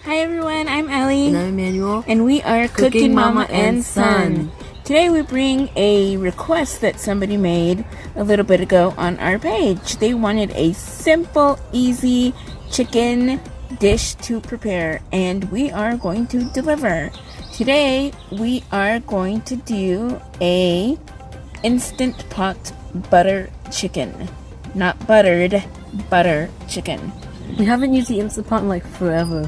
Hi everyone, I'm Ellie. And I'm Emmanuel. And we are Cooking Mama and Son. Today we bring a request that somebody made a little bit ago on our page. They wanted a simple, easy chicken dish to prepare, and we are going to deliver. Today we are going to do a instant pot butter chicken. Not buttered, butter chicken. We haven't used the Instant Pot in like forever.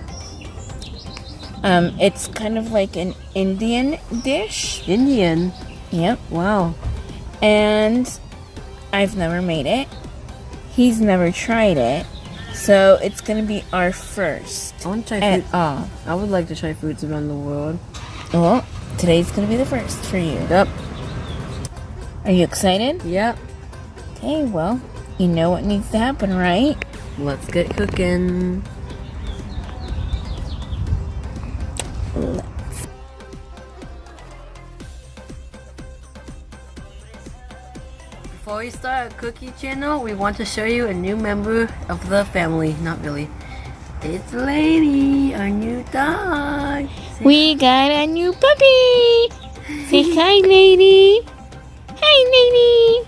It's kind of like an Indian dish. Indian? Yep. Wow. And I've never made it. He's never tried it. So it's gonna be our first. I want to try food. I would like to try foods around the world. Well, today's gonna be the first for you. Yep. Are you excited? Yep. Okay, well, you know what needs to happen, right? Let's get cooking. Before we start our cookie channel, we want to show you a new member of the family. Not really. It's Lady, our new dog. We got a new puppy. Say hi, lady. Hi, lady.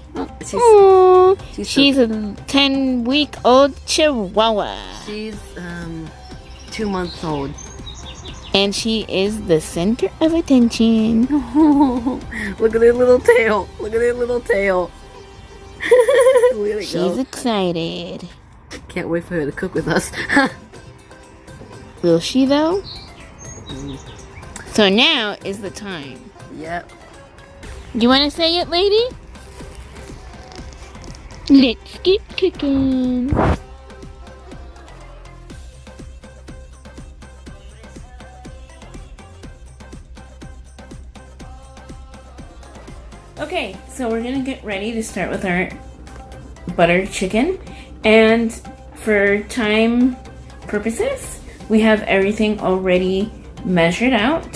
Oh, She's a 10-week-old Chihuahua. She's 2 months old. And she is the center of attention. Look at her little tail. Look at her little tail. She's excited. Can't wait for her to cook with us. Will she though? So now is the time. Yep. You want to say it, lady? Let's get cooking. Okay, so we're gonna get ready to start with our buttered chicken, and for time purposes we have everything already measured out,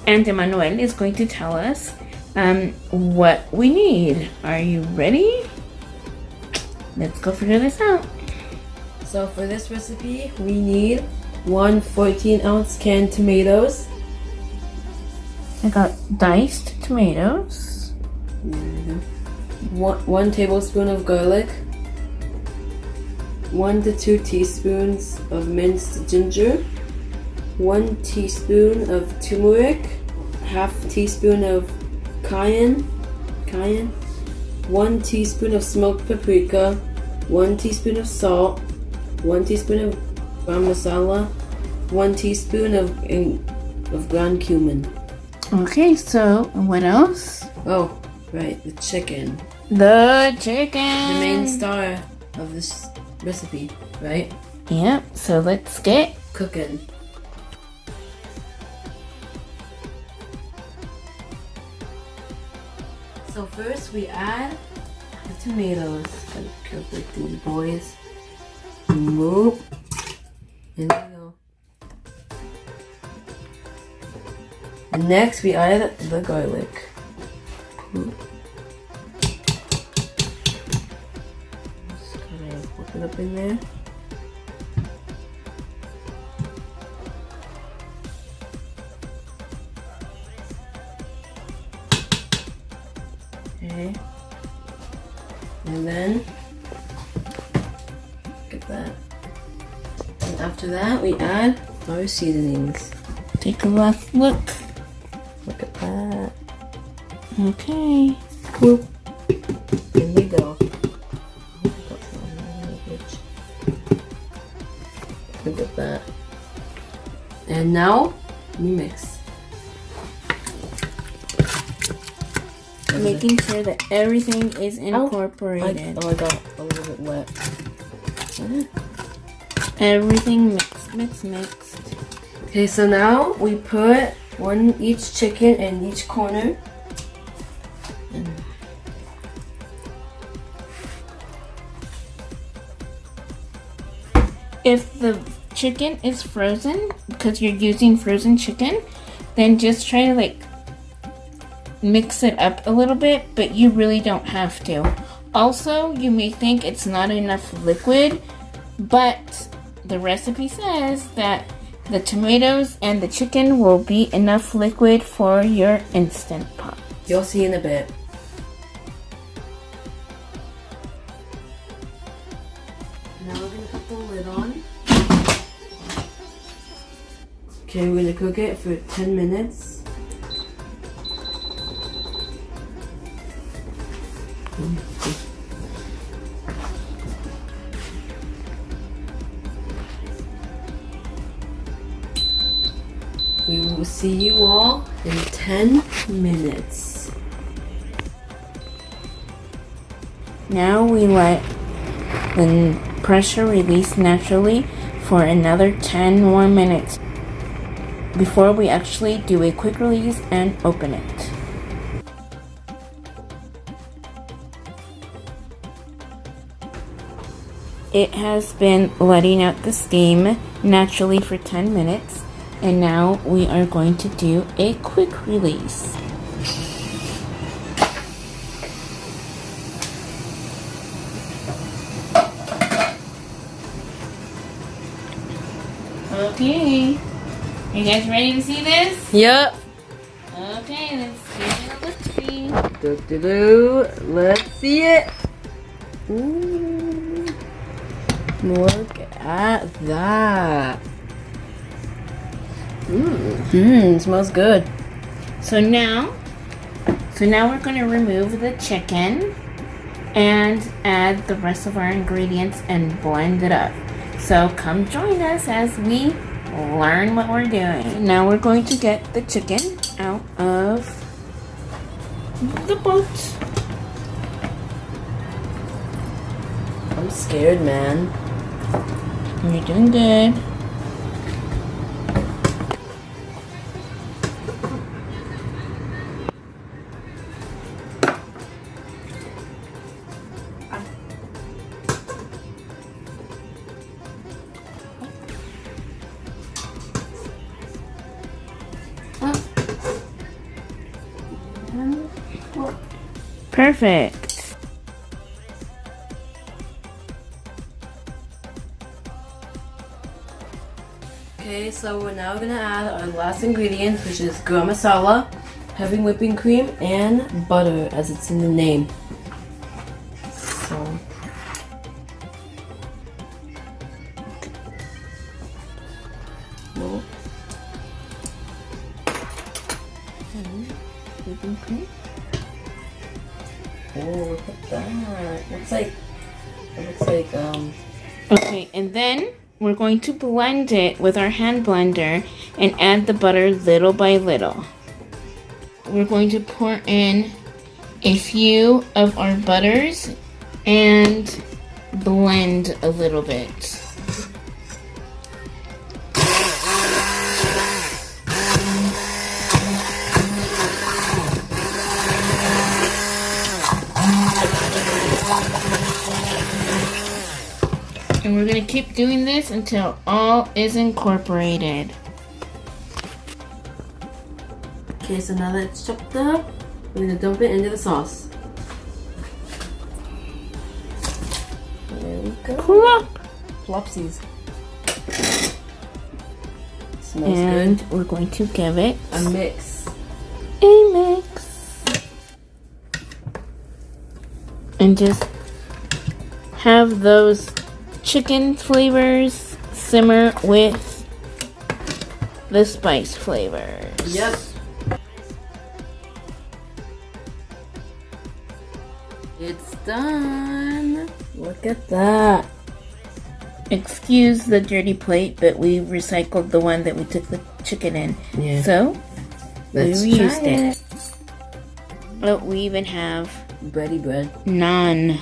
and Emmanuel is going to tell us what we need. Are you ready? Let's go figure this out. So for this recipe we need 1 14-ounce canned tomatoes. I got diced tomatoes. 1 tablespoon of garlic, 1 to 2 teaspoons of minced ginger, 1 teaspoon of turmeric, half teaspoon of cayenne, 1 teaspoon of smoked paprika, 1 teaspoon of salt, 1 teaspoon of Garam Masala, 1 teaspoon of ground cumin. Okay, so what else? Oh, right, the chicken. The chicken. The main star of this recipe, right? Yep, so let's get cooking. So first we add the tomatoes. Gotta cook with these boys. Move. And there we go. And next we add the garlic. Just kind of whip it up in there. Okay. And then look at that. And after that we add our seasonings. take a left look. Look at that. Okay. Whoop. Here we go. Look at that. And now we mix. Making sure that everything is incorporated. I got a little bit wet. Everything mixed. Okay, so now we put each chicken in each corner. If the chicken is frozen, because you're using frozen chicken, then just try to like mix it up a little bit, but you really don't have to. Also, you may think it's not enough liquid, but the recipe says that The tomatoes and the chicken will be enough liquid for your Instant Pot. You'll see in a bit. Now we're gonna put the lid on. Okay, we're gonna cook it for 10 minutes. We will see you all in 10 minutes. Now we let the pressure release naturally for another 10 more minutes before we actually do a quick release and open it. It has been letting out the steam naturally for 10 minutes, and now we are going to do a quick release. Okay, are you guys ready to see this? Yep. Okay, let's give it a look-see. Do-do-do. Let's see it. Ooh. Look at that. Smells good. So now we're going to remove the chicken and add the rest of our ingredients and blend it up. So come join us as we learn what we're doing. Now we're going to get the chicken out of the boat. I'm scared, man. You're doing good. Perfect. Okay, so we're now gonna add our last ingredient, which is Garam Masala, heavy whipping cream, and butter, as it's in the name. So. Whipping cream. Oh, look at that. It looks like Okay, and then we're going to blend it with our hand blender and add the butter little by little. We're going to pour in a few of our butters and blend a little bit. And we're going to keep doing this until all is incorporated. okay, so now that it's chopped up, we're gonna dump it into the sauce. There we go. Plop. Plopsies. Smells And good. we're going to give it A mix. a mix. And just have those chicken flavors simmer with the spice flavors. Yep. It's done. Look at that. Excuse the dirty plate, but we recycled the one that we took the chicken in. Yeah. So, Let's we try reused it. Oh, we even have Bready bread. naan.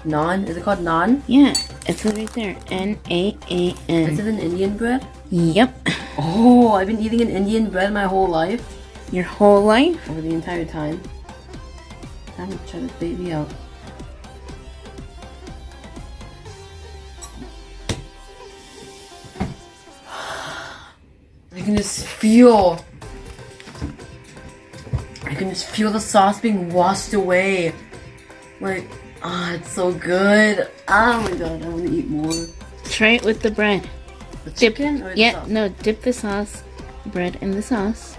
Naan? Is it called naan? Yeah, it's right there. Is Naan. it an Indian bread? Yep. Oh, I've been eating an Indian bread my whole life. Your whole life? Over the entire time. Time to try this baby out. I can just feel the sauce being washed away. Like, it's so good. Oh my god, I want to eat more. Try it with the bread. The Dip, chicken or the yeah, sauce? no, dip the sauce, bread in the sauce.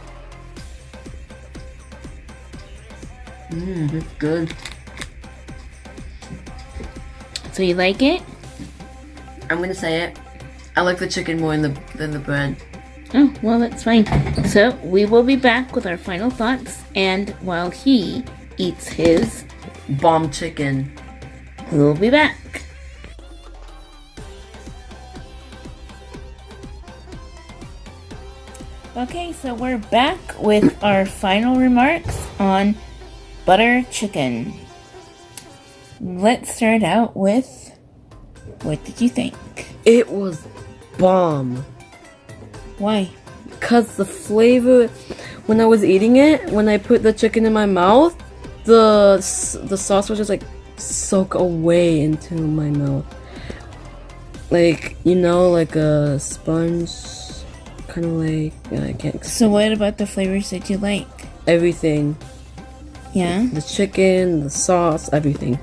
It's good. So you like it? I'm gonna say it. I like the chicken more than the bread. Oh, well, that's fine. So we will be back with our final thoughts, and while he eats his, Bomb chicken. we'll be back. Okay, so we're back with our final remarks on butter chicken. Let's start out with, what did you think? It was bomb. Why? Because the flavor, when I was eating it, when I put the chicken in my mouth, the sauce was just like soak away into my mouth. Like, you know, like a sponge, kind of like, I can't. So what about the flavors that you like? Everything. Yeah? The chicken, the sauce, everything.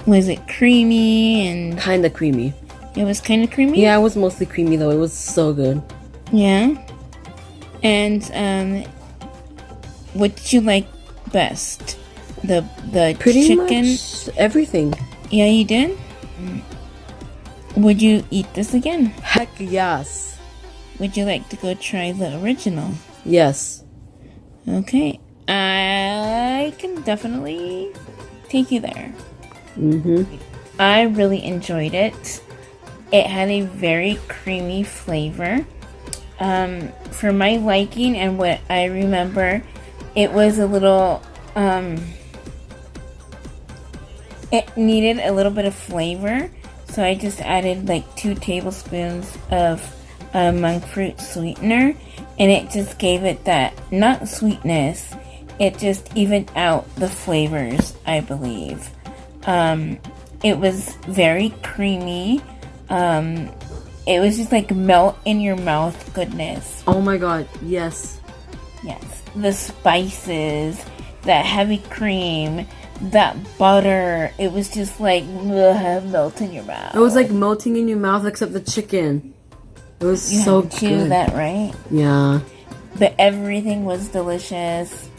Was it creamy and... Kind of creamy. It was kind of creamy? Yeah, it was mostly creamy though. It was so good. Yeah? And, what did you like best? The Pretty chicken? much everything. Yeah, you did? Would you eat this again? Heck yes. Would you like to go try the original? Yes. Okay. I can definitely take you there. I really enjoyed it. It had a very creamy flavor. For my liking and what I remember, it was a little, it needed a little bit of flavor. So I just added like 2 tablespoons of monk fruit sweetener, and it just gave it that, not sweetness, it just evened out the flavors, I believe. It was very creamy. It was just like melt in your mouth goodness. Oh my god, yes. Yes. The spices, that heavy cream, that butter, it was just like melt in your mouth. It was like melting in your mouth except the chicken. It was You so had to chew good. that, right? Yeah. But everything was delicious.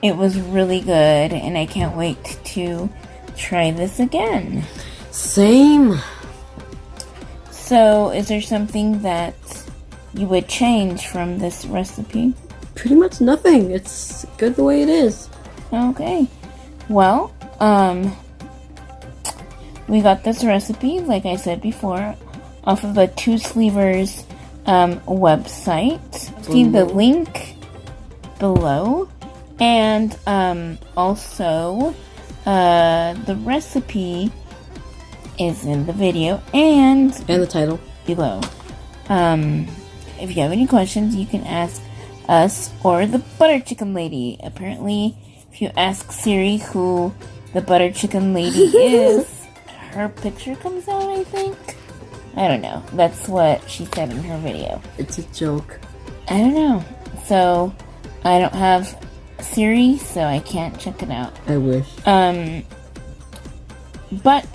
It was really good, and I can't wait to try this again. Same. So, is there something that you would change from this recipe? Pretty much nothing. It's good the way it is. Okay. Well, we got this recipe, like I said before, off of the Two Sleevers website. See the link below. And also, the recipe is in the video and the title below. If you have any questions, you can ask us or the butter chicken lady. Apparently, if you ask Siri who the butter chicken lady is, her picture comes out, I think. I don't know. That's what she said in her video. It's a joke. I don't know. So, I don't have Siri, so I can't check it out. I wish. But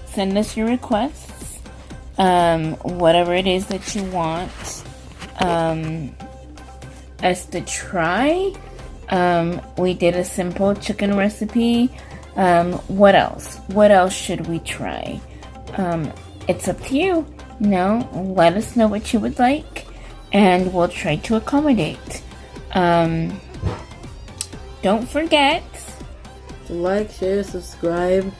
send us your requests, whatever it is that you want us to try. We did a simple chicken recipe. What else? What else should we try? It's up to you. Let us know what you would like, and we'll try to accommodate. Don't forget to like, share, subscribe,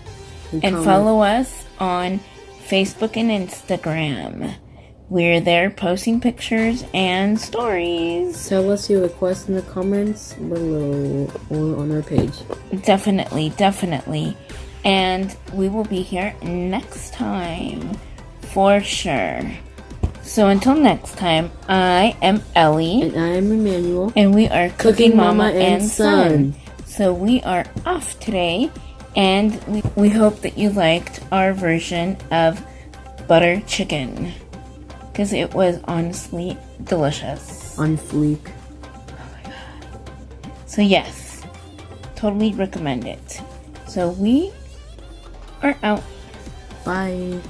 and comment. follow us on Facebook and Instagram. We're there posting pictures and stories. Tell us your requests in the comments below or on our page. Definitely. And we will be here next time for sure. So until next time, I am Ellie. And I am Emmanuel. And we are Cooking Mama and Son. So we are off today. And we hope that you liked our version of butter chicken. Because it was honestly delicious. On fleek. Oh my god. So yes, totally recommend it. So we are out. Bye.